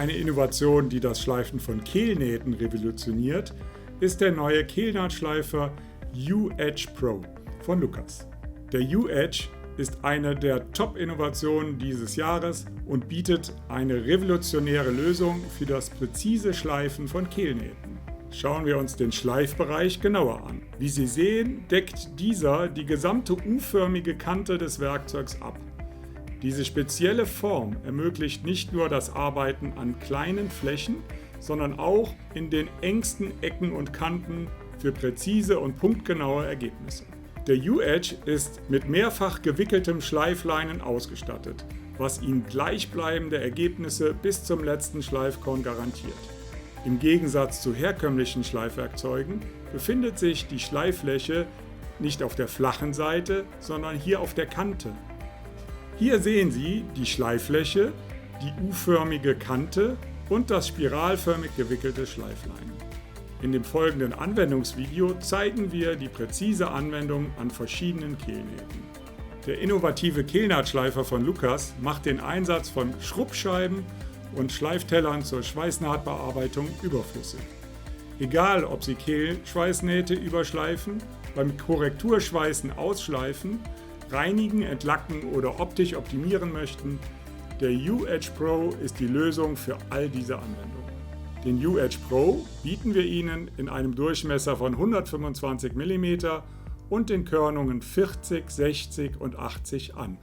Eine Innovation, die das Schleifen von Kehlnähten revolutioniert, ist der neue Kehlnahtschleifer U-Edge Pro von Lucas. Der U-Edge ist eine der Top-Innovationen dieses Jahres und bietet eine revolutionäre Lösung für das präzise Schleifen von Kehlnähten. Schauen wir uns den Schleifbereich genauer an. Wie Sie sehen, deckt dieser die gesamte U-förmige Kante des Werkzeugs ab. Diese spezielle Form ermöglicht nicht nur das Arbeiten an kleinen Flächen, sondern auch in den engsten Ecken und Kanten für präzise und punktgenaue Ergebnisse. Der U-Edge ist mit mehrfach gewickeltem Schleifleinen ausgestattet, was Ihnen gleichbleibende Ergebnisse bis zum letzten Schleifkorn garantiert. Im Gegensatz zu herkömmlichen Schleifwerkzeugen befindet sich die Schleiffläche nicht auf der flachen Seite, sondern hier auf der Kante. Hier sehen Sie die Schleiffläche, die U-förmige Kante und das spiralförmig gewickelte Schleiflein. In dem folgenden Anwendungsvideo zeigen wir die präzise Anwendung an verschiedenen Kehlnähten. Der innovative Kehlnahtschleifer von Lucas macht den Einsatz von Schrubbscheiben und Schleiftellern zur Schweißnahtbearbeitung überflüssig. Egal, ob Sie Kehlschweißnähte überschleifen, beim Korrekturschweißen ausschleifen, reinigen, entlacken oder optisch optimieren möchten, der U-Edge Pro ist die Lösung für all diese Anwendungen. Den U-Edge Pro bieten wir Ihnen in einem Durchmesser von 125 mm und den Körnungen 40, 60 und 80 an.